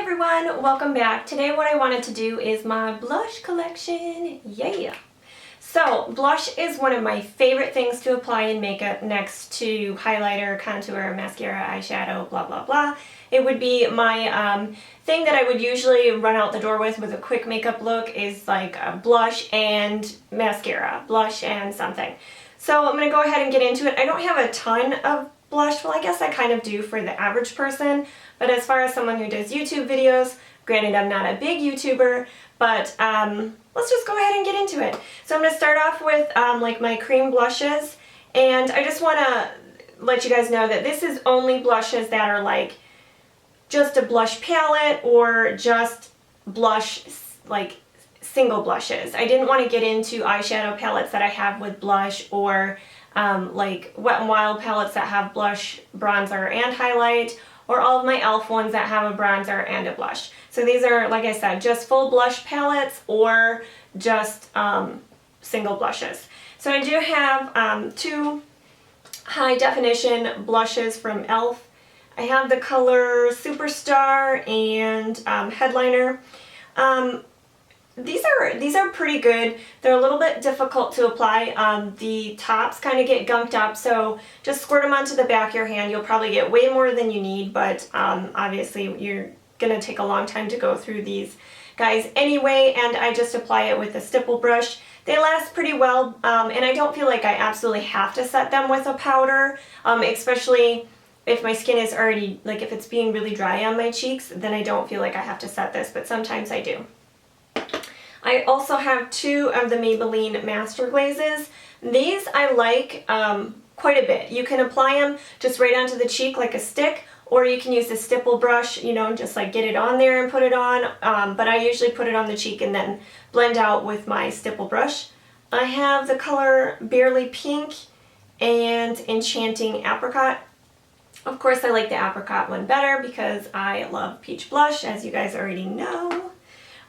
everyone, welcome back. Today what I wanted to do is my blush collection. Yeah! So blush is one of my favorite things to apply in makeup next to highlighter, contour, mascara, eyeshadow, blah blah blah. It would be my thing that I would usually run out the door with a quick makeup look is like a blush and mascara, blush and something. So I'm going to go ahead and get into it. I don't have a ton of blush. Well, I guess I kind of do for the average person, but as far as someone who does YouTube videos, granted I'm not a big YouTuber, but let's just go ahead and get into it. So I'm going to start off with like my cream blushes, and I just want to let you guys know that this is only blushes that are like just a blush palette or just blush, like single blushes. I didn't want to get into eyeshadow palettes that I have with blush or like Wet n Wild palettes that have blush, bronzer, and highlight, or all of my e.l.f. ones that have a bronzer and a blush. So these are, like I said, just full blush palettes or just single blushes. So I do have two high definition blushes from e.l.f. I have the color Superstar and Headliner. These are pretty good. They're a little bit difficult to apply. The tops kind of get gunked up, so just squirt them onto the back of your hand. You'll probably get way more than you need, but obviously you're going to take a long time to go through these guys anyway, and I just apply it with a stipple brush. They last pretty well, and I don't feel like I absolutely have to set them with a powder, especially if my skin is already, like if it's being really dry on my cheeks, then I don't feel like I have to set this, but sometimes I do. I also have two of the Maybelline Master Glazes. These I like quite a bit. You can apply them just right onto the cheek like a stick, or you can use the stipple brush, you know, just like get it on there and put it on, but I usually put it on the cheek and then blend out with my stipple brush. I have the color Barely Pink and Enchanting Apricot. Of course I like the apricot one better because I love peach blush, as you guys already know.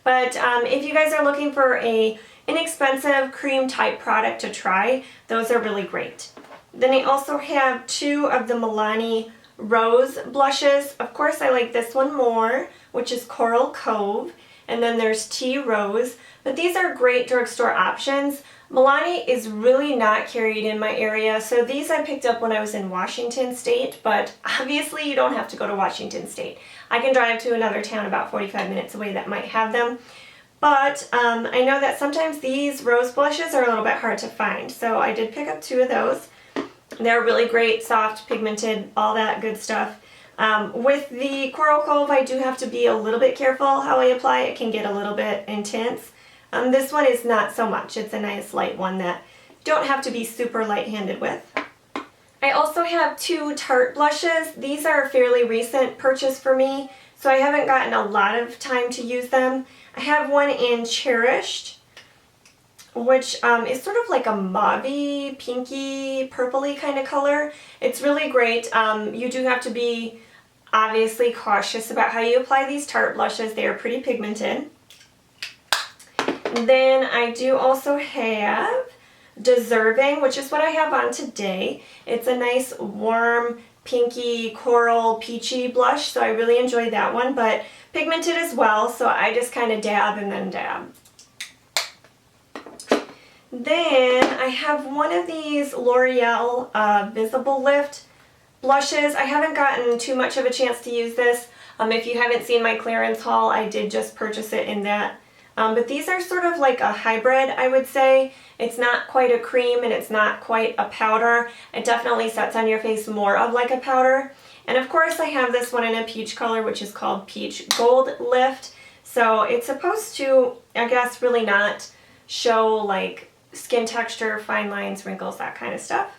But if you guys are looking for a inexpensive cream type product to try, those are really great. Then I also have two of the Milani Rose blushes. Of course I like this one more, which is Coral Cove, and then there's Tea Rose. But these are great drugstore options. Milani is really not carried in my area, so these I picked up when I was in Washington State, but obviously you don't have to go to Washington State. I can drive to another town about 45 minutes away that might have them, but I know that sometimes these rose blushes are a little bit hard to find, so I did pick up two of those. They're really great, soft, pigmented, all that good stuff. With the Coral Cove, I do have to be a little bit careful how I apply. It can get a little bit intense. This one is not so much. It's a nice light one that you don't have to be super light-handed with. I also have two Tarte blushes. These are a fairly recent purchase for me, so I haven't gotten a lot of time to use them. I have one in Cherished, which is sort of like a mauve-y, pinky, purpley kind of color. It's really great. You do have to be obviously cautious about how you apply these Tarte blushes. They are pretty pigmented. Then I do also have Deserving, which is what I have on today. It's a nice warm pinky coral peachy blush, so I really enjoy that one, but pigmented as well, so I just kind of dab and then dab. Then I have one of these L'Oreal Visible Lift blushes. I haven't gotten too much of a chance to use this. If you haven't seen my clearance haul, I did just purchase it in that. But these are sort of like a hybrid, I would say. It's not quite a cream and it's not quite a powder. It definitely sets on your face more of like a powder. And of course I have this one in a peach color, which is called Peach Gold Lift. So it's supposed to, I guess, really not show like skin texture, fine lines, wrinkles, that kind of stuff.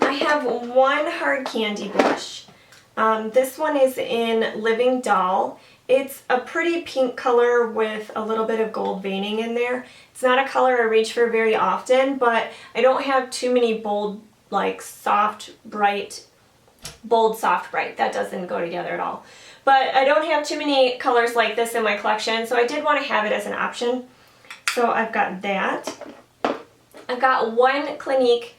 I have one hard candy blush. This one is in Living Doll. It's a pretty pink color with a little bit of gold veining in there. It's not a color I reach for very often, but I don't have too many bold, like soft, bright, bold, soft, bright. That doesn't go together at all. But I don't have too many colors like this in my collection, so I did want to have it as an option. So I've got that. I've got one Clinique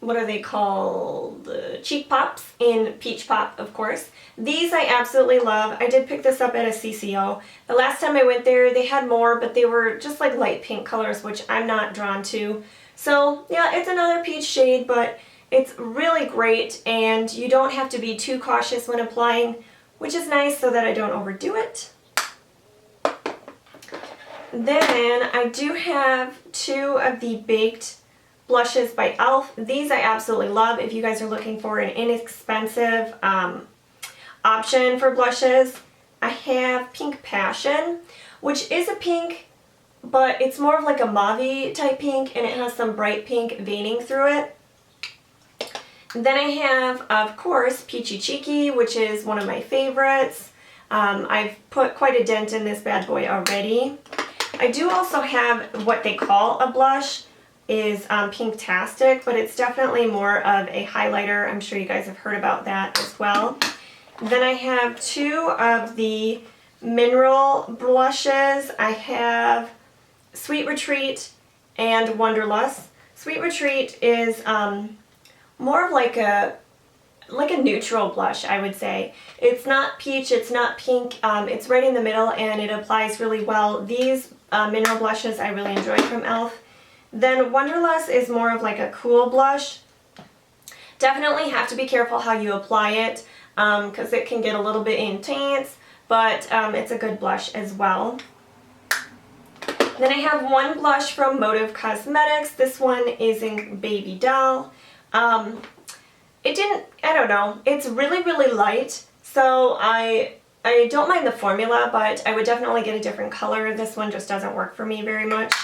what are they called? Cheek Pops in Peach Pop, of course. These I absolutely love. I did pick this up at a CCO. The last time I went there, they had more, but they were just like light pink colors, which I'm not drawn to. So yeah, it's another peach shade, but it's really great, and you don't have to be too cautious when applying, which is nice so that I don't overdo it. Then I do have two of the Baked blushes by e.l.f. These I absolutely love if you guys are looking for an inexpensive option for blushes. I have Pink Passion, which is a pink, but it's more of like a mauve type pink, and it has some bright pink veining through it. Then I have, of course, Peachy Cheeky, which is one of my favorites. I've put quite a dent in this bad boy already. I do also have what they call a blush, is Pinktastic, but it's definitely more of a highlighter. I'm sure you guys have heard about that as well. Then I have two of the mineral blushes. I have Sweet Retreat and Wanderlust. Sweet Retreat is more of like a neutral blush, I would say. It's not peach, it's not pink, it's right in the middle, and it applies really well. These mineral blushes I really enjoy from e.l.f. Then Wanderlust is more of like a cool blush. Definitely have to be careful how you apply it, because it can get a little bit intense, but it's a good blush as well. Then I have one blush from Motive Cosmetics. This one is in Baby Doll. I don't know, it's really, really light, so I don't mind the formula, but I would definitely get a different color. This one just doesn't work for me very much.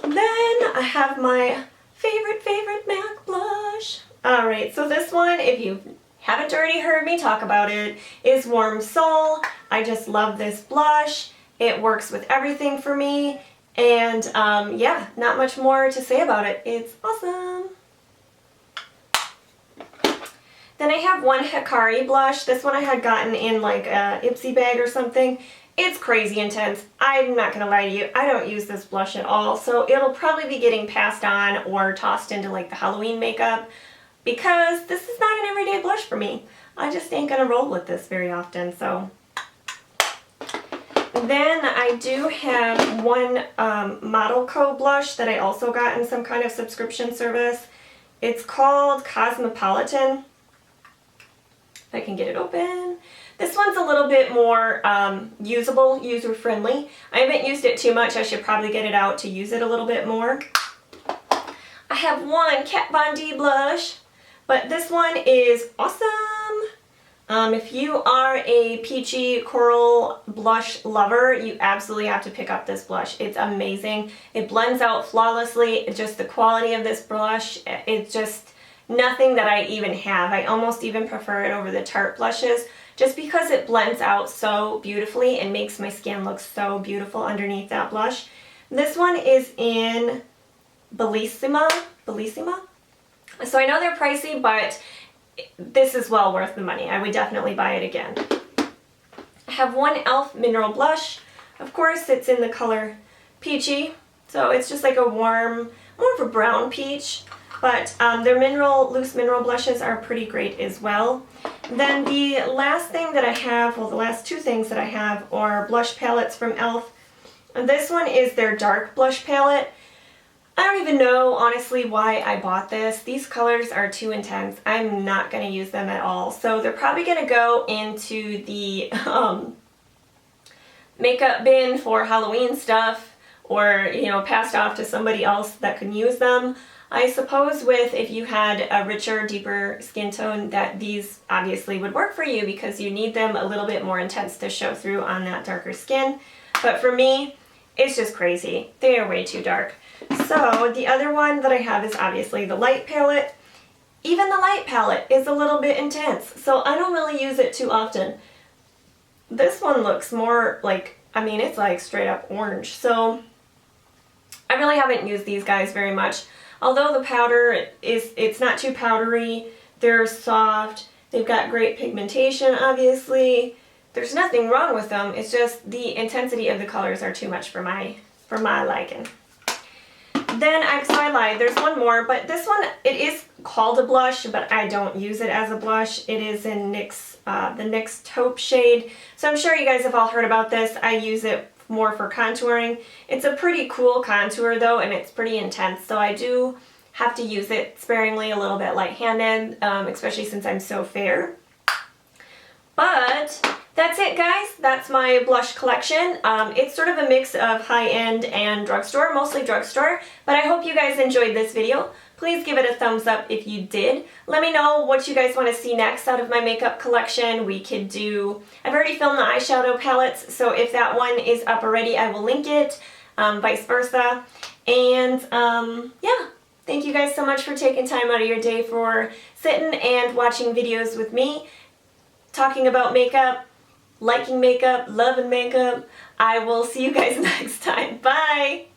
Then I have my favorite MAC blush. Alright, so this one, if you haven't already heard me talk about it, is Warm Soul. I just love this blush. It works with everything for me, and yeah, not much more to say about it. It's awesome. Then I have one Hikari blush. This one I had gotten in like a Ipsy bag or something. It's crazy intense. I'm not going to lie to you, I don't use this blush at all, so it'll probably be getting passed on or tossed into like the Halloween makeup, because this is not an everyday blush for me. I just ain't going to roll with this very often, so. Then I do have one Model Co. blush that I also got in some kind of subscription service. It's called Cosmopolitan. If I can get it open. This one's a little bit more usable, user-friendly. I haven't used it too much. I should probably get it out to use it a little bit more. I have one Kat Von D blush, but this one is awesome. If you are a peachy coral blush lover, you absolutely have to pick up this blush. It's amazing. It blends out flawlessly. It's just the quality of this blush, it's just nothing that I even have. I almost even prefer it over the Tarte blushes, just because it blends out so beautifully and makes my skin look so beautiful underneath that blush. This one is in Bellissima. So I know they're pricey, but this is well worth the money. I would definitely buy it again. I have one e.l.f. mineral blush. Of course, it's in the color Peachy, so it's just like a warm, more of a brown peach. But their loose mineral blushes are pretty great as well. Then the last thing that I have, well, the last two things that I have are blush palettes from e.l.f. And this one is their dark blush palette. I don't even know, honestly, why I bought this. These colors are too intense. I'm not going to use them at all. So they're probably going to go into the makeup bin for Halloween stuff, or, you know, passed off to somebody else that can use them. I suppose if you had a richer, deeper skin tone, that these obviously would work for you, because you need them a little bit more intense to show through on that darker skin. But for me, it's just crazy. They are way too dark. So the other one that I have is obviously the light palette. Even the light palette is a little bit intense, so I don't really use it too often. This one looks more like, I mean, it's like straight up orange. So I really haven't used these guys very much. Although the powder it's not too powdery, they're soft, they've got great pigmentation, obviously. There's nothing wrong with them, it's just the intensity of the colors are too much for my liking. So I lied, there's one more, but this one, it is called a blush, but I don't use it as a blush. It is in NYX, the NYX taupe shade. So I'm sure you guys have all heard about this. I use it more for contouring. It's a pretty cool contour though, and it's pretty intense, so I do have to use it sparingly, a little bit light-handed, especially since I'm so fair. But that's it, guys. That's my blush collection. It's sort of a mix of high-end and drugstore, mostly drugstore, but I hope you guys enjoyed this video. Please give it a thumbs up if you did. Let me know what you guys want to see next out of my makeup collection. We could do, I've already filmed the eyeshadow palettes, so if that one is up already, I will link it, vice versa. And yeah, thank you guys so much for taking time out of your day for sitting and watching videos with me, talking about makeup, liking makeup, loving makeup. I will see you guys next time. Bye!